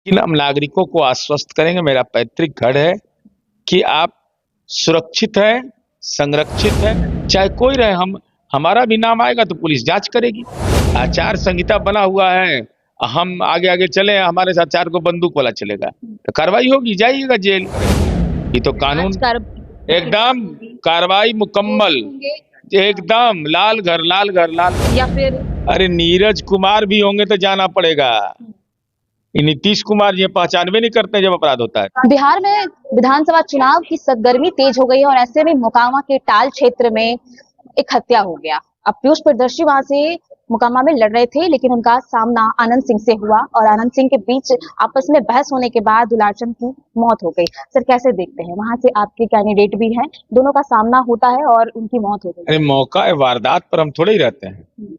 लेकिन हम नागरिकों को आश्वस्त करेंगे, मेरा पैतृक घर है, कि आप सुरक्षित हैं, संरक्षित हैं, चाहे कोई रहे। हमारा भी नाम आएगा तो पुलिस जांच करेगी। आचार संहिता बना हुआ है, हम आगे आगे चले, हमारे साथ 4 को बंदूक वाला चलेगा तो कार्रवाई होगी, जाइएगा जेल। ये तो कानून एकदम कार्रवाई मुकम्मल, एकदम लाल घर लाल घर लाल घर। या फिर अरे नीरज कुमार भी होंगे तो जाना पड़ेगा। ये नीतीश कुमार ये पहचानवे नहीं करते जब अपराध होता है। बिहार में विधानसभा चुनाव की सरगर्मी तेज हो गई है और ऐसे में मोकामा के टाल क्षेत्र में एक हत्या हो गया। अब पीयूष प्रियदर्शी वहां से मोकामा में लड़ रहे थे, लेकिन उनका सामना आनंद सिंह से हुआ और आनंद सिंह के बीच आपस में बहस होने के बाद दुलार्चन की मौत हो गई। सर कैसे देखते हैं, वहां से आपके कैंडिडेट भी हैं, दोनों का सामना होता है और उनकी मौत हो गई। अरे मौका वारदात पर हम थोड़े ही रहते हैं।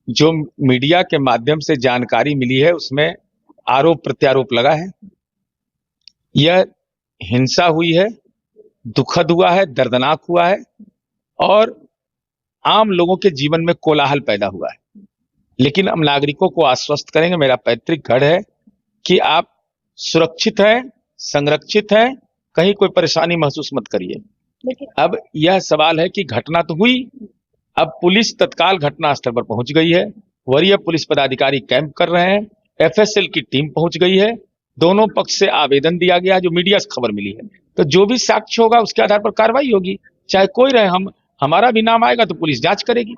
जो मीडिया के माध्यम से जानकारी मिली है उसमें आरोप प्रत्यारोप लगा है। यह हिंसा हुई है, दुखद हुआ है, दर्दनाक हुआ है और आम लोगों के जीवन में कोलाहल पैदा हुआ है। लेकिन हम नागरिकों को आश्वस्त करेंगे, मेरा पैतृक घर है, कि आप सुरक्षित हैं, संरक्षित हैं, कहीं कोई परेशानी महसूस मत करिए। अब यह सवाल है कि घटना तो हुई, अब पुलिस तत्काल घटनास्थल पर पहुंच गई है, वरीय पुलिस पदाधिकारी कैंप कर रहे हैं, एफएसएल की टीम पहुंच गई है, दोनों पक्ष से आवेदन दिया गया जो मीडिया से खबर मिली है। तो जो भी साक्ष्य होगा उसके आधार पर कार्रवाई होगी, चाहे कोई रहे। हमारा भी नाम आएगा तो पुलिस जांच करेगी।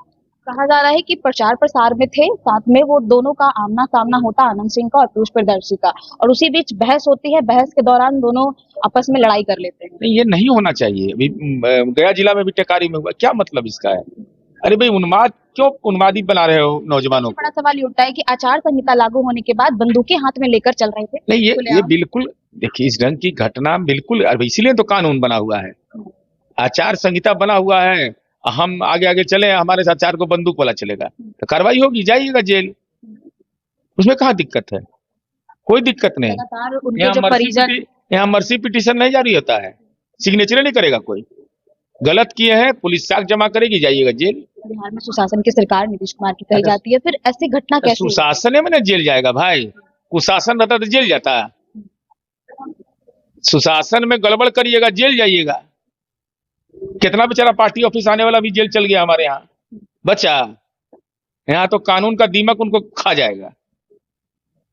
कहा जा रहा है कि प्रचार प्रसार में थे, साथ में वो दोनों का आमना सामना होता आनंद सिंह का और पीयूष प्रियदर्शी का, और उसी बीच बहस होती है, बहस के दौरान दोनों आपस में लड़ाई कर लेते हैं। नहीं, ये नहीं होना चाहिए। अभी गया जिला में भी टेकारी में हुआ, क्या मतलब इसका है? अरे भाई उन्माद क्यों उन्मादी बना रहे हो नौजवानों को? बड़ा सवाल ये उठता है कि आचार संहिता लागू होने के बाद बंदूकें हाथ में लेकर चल रहे थे। नहीं, ये बिल्कुल, देखिए इस ढंग की घटना बिल्कुल, इसीलिए तो कानून बना हुआ है, आचार संहिता बना हुआ है, हम आगे आगे चले, हमारे साथ 4 को बंदूक वाला चलेगा तो कार्रवाई होगी, जाइएगा जेल। उसमें कहाँ दिक्कत है? कोई दिक्कत नहीं। यहाँ मर्सी पिटीशन नहीं जारी होता है, सिग्नेचर नहीं करेगा कोई। गलत किए हैं, पुलिस साक्ष्य जमा करेगी, जाइएगा जेल। बिहार में सुशासन की सरकार नीतीश कुमार की कही जाती है, फिर ऐसी घटना कैसे? सुशासन है मैंने जेल जाएगा भाई, कुशासन रहता तो जेल जाता। सुशासन में गड़बड़ करिएगा जेल जाइएगा। कितना बेचारा पार्टी ऑफिस आने वाला भी जेल चल गया हमारे यहाँ बच्चा। यहाँ तो कानून का दीमक उनको खा जाएगा।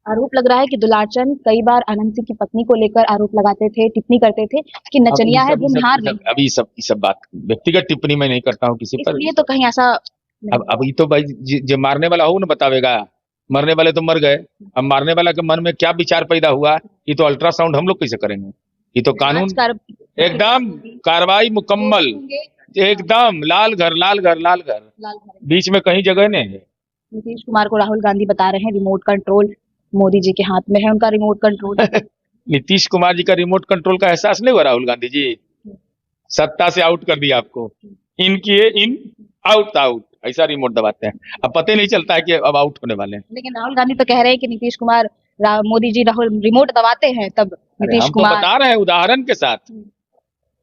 आरोप लग रहा है कि दुलार्चन कई बार आनंद सिंह की पत्नी को लेकर आरोप लगाते थे, टिप्पणी करते थे कि नचनिया है, भूमिहार नहीं। अभी सब बात व्यक्तिगत टिप्पणी मैं नहीं करता हूँ किसी पर। इसलिए तो कहीं ऐसा अब ये तो भाई जो मारने वाला हो ना बतावेगा, मरने वाले तो मर गए, अब मारने वाला के मन में क्या विचार पैदा हुआ, ये तो अल्ट्रासाउंड हम लोग कैसे करेंगे? ये तो कानून एकदम कार्रवाई मुकम्मल, एकदम लाल घर लाल घर लाल घर, बीच में कहीं जगह नहीं है। नीतीश कुमार को राहुल गांधी बता रहे हैं रिमोट कंट्रोल मोदी जी के हाथ में है, उनका रिमोट कंट्रोल। नीतीश कुमार जी का रिमोट कंट्रोल का एहसास नहीं हुआ? राहुल गांधी जी सत्ता से आउट कर दिया आपको, इन किए इन, आउट आउट, ऐसा रिमोट दबाते हैं, अब पता नहीं चलता है कि अब आउट होने वाले हैं। लेकिन राहुल गांधी तो कह रहे हैं कि नीतीश कुमार मोदी जी राहुल रिमोट दबाते हैं, तब नीतीश कुमार तो बता रहे हैं उदाहरण के साथ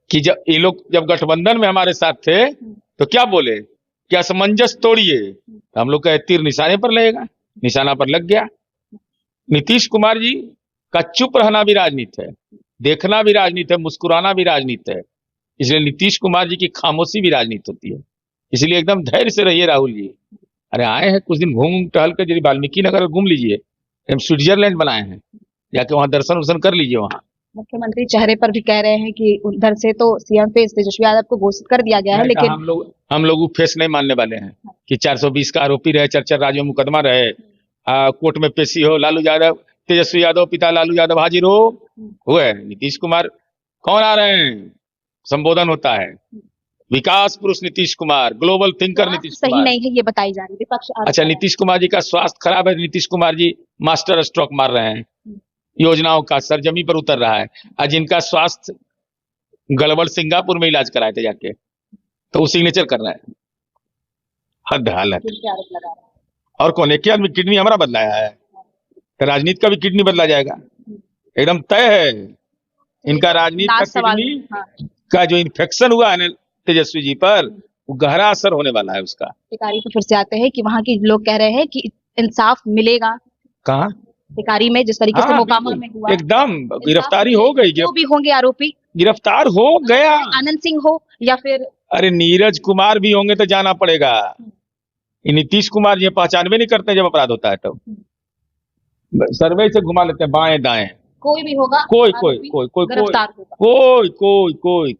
कि जब ये लोग जब गठबंधन में हमारे साथ थे तो क्या बोले कि असमंजस तोड़िए, तो हम लोग का तीर निशाने पर लगेगा, निशाना पर लग गया। नीतीश कुमार जी का चुप रहना भी राजनीति है, देखना भी राजनीति है, मुस्कुराना भी राजनीति है, इसलिए नीतीश कुमार जी की खामोशी भी राजनीति होती है। इसलिए एकदम धैर्य से रहिए राहुल जी। अरे आए हैं कुछ दिन घूम टहल कर, यदि वाल्मीकि नगर घूम लीजिए, हम स्विट्जरलैंड बनाए हैं, जाके वहां दर्शन वर्शन कर लीजिए। वहां मुख्यमंत्री चेहरे पर भी कह रहे हैं कि उधर से तो सीएम फेस तेजस्वी यादव को घोषित कर दिया गया है, लेकिन हम लोग फेस नहीं मानने वाले हैं कि 420 का आरोपी रहे, 4 राज्यों में मुकदमा रहे, कोर्ट में पेशी हो, लालू यादव, तेजस्वी यादव पिता लालू यादव हाजिर हो, हुए नीतीश कुमार कौन आ रहे हैं, संबोधन होता है, विकास पुरुष नीतीश कुमार, ग्लोबल थिंकर नीतीश कुमार। सही नहीं है ये बताई जा रही है। अच्छा, नीतीश कुमार जी का स्वास्थ्य खराब है, नीतीश कुमार जी मास्टर स्ट्रोक मार रहे हैं, योजनाओं का सरजमी पर उतर रहा है। आज जिनका स्वास्थ्य गड़बड़, सिंगापुर में इलाज कराए थे जाके, तो वो सिग्नेचर कर रहा है, हद हालत। और कौन, एक आदमी किडनी हमारा बदलाया है, तो राजनीति का भी किडनी बदला जाएगा, एकदम तय है। इनका राजनीति का किडनी का जो इन्फेक्शन हुआ है ना तेजस्वी जी पर, वो गहरा असर होने वाला है उसका। तो फिर से आते हैं कि वहाँ के लोग कह रहे हैं कि इंसाफ मिलेगा। कहाँ टिकारी में जिस तरीके से हाँ, मोकामा बिल्कुल, में हुआ, एकदम गिरफ्तारी हो गई, जो भी होंगे आरोपी, गिरफ्तार हो गया। आनंद सिंह हो या फिर अरे नीरज कुमार भी होंगे तो जाना पड़ेगा। ये नीतीश कुमार ये पहचानवे नहीं करते जब अपराध होता है तो सर्वे से घुमा लेते हैं बाएं दाएं। कोई भी होगा, कोई आरोपी कोई गिरफ्तार होगा,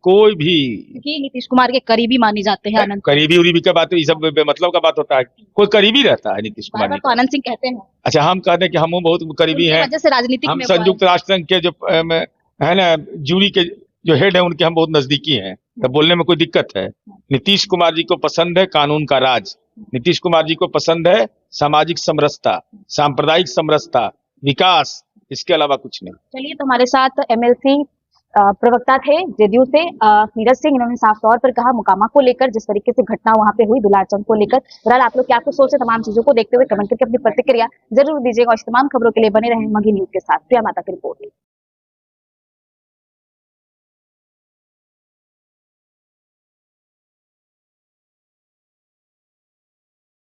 कोई भी क्योंकि नीतीश कुमार के करीबी माने जाते हैं आनंद। करीबी उरीबी का बात, ये सब बेमतलब का बात होता है। कोई करीबी रहता है नीतीश बार कुमार बार जी तो का। आनंद सिंह कहते हैं, अच्छा, हम कहते हैं कि हम बहुत करीबी उनकी हैं, वजह से राजनीतिक हम में हुआ है। संयुक्त राष्ट्र संघ के जो है ना जूरी के जो हेड है उनके हम बहुत नजदीकी हैं, तो बोलने में कोई दिक्कत है। नीतीश कुमार जी को पसंद है कानून का राज, नीतीश कुमार जी को पसंद है सामाजिक समरसता, सांप्रदायिक समरसता, विकास, इसके अलावा कुछ नहीं। चलिए, तो हमारे साथ एमएलसी प्रवक्ता थे जेडीयू से नीरज सिंह, इन्होंने साफ तौर पर कहा मोकामा को लेकर जिस तरीके से घटना वहां पे हुई दुलारचंद को लेकर। बहरहाल आप लोग क्या कुछ सोचे, तमाम चीजों को देखते हुए कमेंट करके अपनी प्रतिक्रिया जरूर दीजिएगा और इस तमाम खबरों के लिए बने रहें मगही न्यूज के साथ। प्रिया माता की रिपोर्ट।